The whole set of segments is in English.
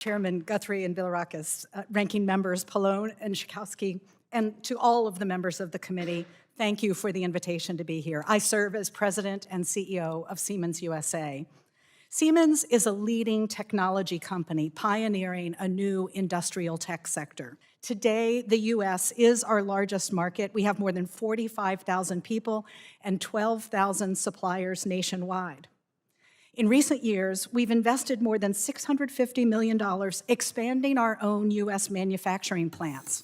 Chairman Guthrie and Bilirakis, ranking members Pallone and Schakowsky, and to all of the members of the committee, thank you for the invitation to be here. I serve as President and CEO of Siemens USA. Siemens is a leading technology company pioneering a new industrial tech sector. Today, the US is our largest market. We have more than 45,000 people and 12,000 suppliers nationwide. In recent years, we've invested more than $650 million expanding our own US manufacturing plants.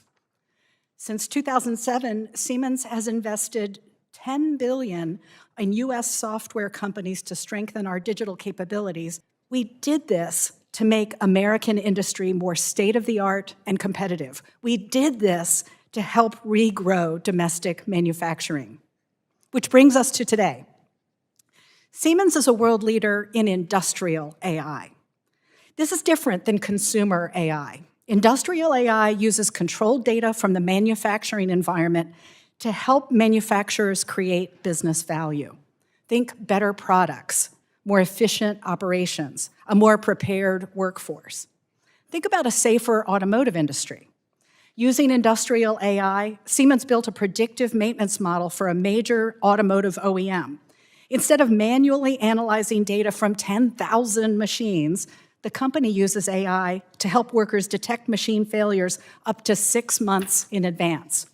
Since 2007, Siemens has invested $10 billion in US software companies to strengthen our digital capabilities. We did this to make American industry more state-of-the-art and competitive. We did this to help regrow domestic manufacturing. Which brings us to today. Siemens is a world leader in industrial AI. This is different than consumer AI. Industrial AI uses controlled data from the manufacturing environment to help manufacturers create business value. Think better products, more efficient operations, a more prepared workforce. Think about a safer automotive industry. Using industrial AI, Siemens built a predictive maintenance model for a major automotive OEM. Instead of manually analyzing data from 10,000 machines, the company uses AI to help workers detect machine failures up to 6 months in advance.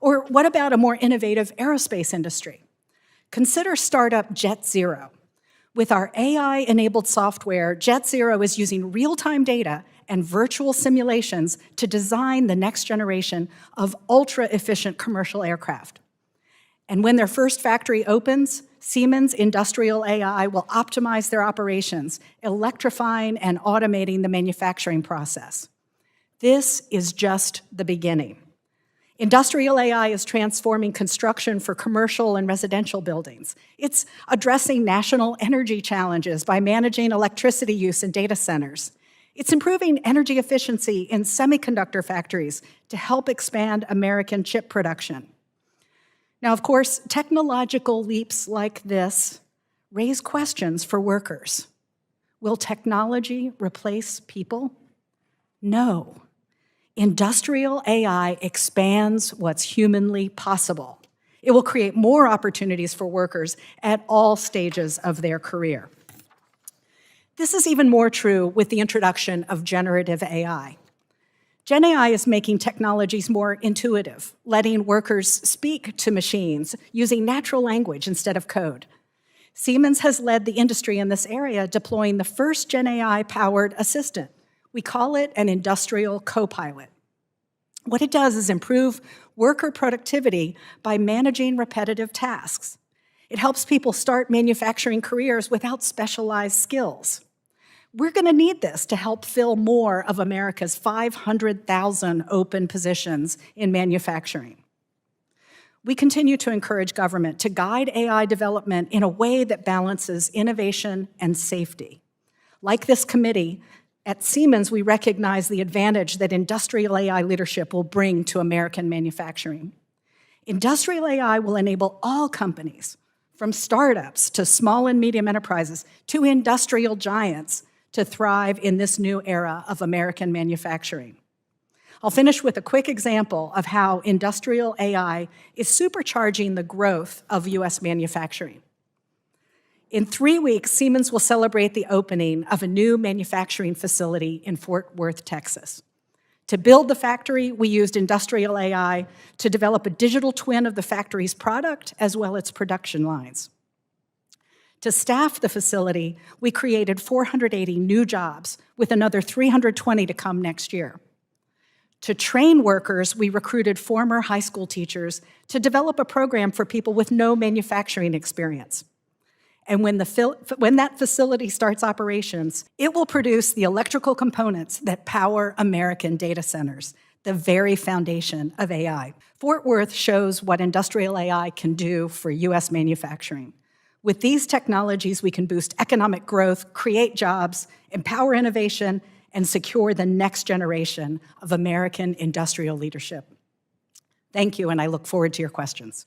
Or what about a more innovative aerospace industry? Consider startup JetZero. With our AI-enabled software, JetZero is using real-time data and virtual simulations to design the next generation of ultra-efficient commercial aircraft. And when their first factory opens, Siemens Industrial AI will optimize their operations, electrifying and automating the manufacturing process. This is just the beginning. Industrial AI is transforming construction for commercial and residential buildings. It's addressing national energy challenges by managing electricity use in data centers. It's improving energy efficiency in semiconductor factories to help expand American chip production. Now, of course, technological leaps like this raise questions for workers. Will technology replace people? No. Industrial AI expands what's humanly possible. It will create more opportunities for workers at all stages of their career. This is even more true with the introduction of generative AI. Gen AI is making technologies more intuitive, letting workers speak to machines using natural language instead of code. Siemens has led the industry in this area, deploying the first Gen AI-powered assistant. We call it an industrial co-pilot. What it does is improve worker productivity by managing repetitive tasks. It helps people start manufacturing careers without specialized skills. We're going to need this to help fill more of America's 500,000 open positions in manufacturing. We continue to encourage government to guide AI development in a way that balances innovation and safety. Like this committee, at Siemens, we recognize the advantage that industrial AI leadership will bring to American manufacturing. Industrial AI will enable all companies, from startups to small and medium enterprises to industrial giants, to thrive in this new era of American manufacturing. I'll finish with a quick example of how industrial AI is supercharging the growth of US manufacturing. In 3 weeks, Siemens will celebrate the opening of a new manufacturing facility in Fort Worth, Texas. To build the factory, we used industrial AI to develop a digital twin of the factory's product as well as its production lines. To staff the facility, we created 480 new jobs, with another 320 to come next year. To train workers, we recruited former high school teachers to develop a program for people with no manufacturing experience. And when that facility starts operations, it will produce the electrical components that power American data centers, the very foundation of AI. Fort Worth shows what industrial AI can do for US manufacturing. With these technologies, we can boost economic growth, create jobs, empower innovation, and secure the next generation of American industrial leadership. Thank you, and I look forward to your questions.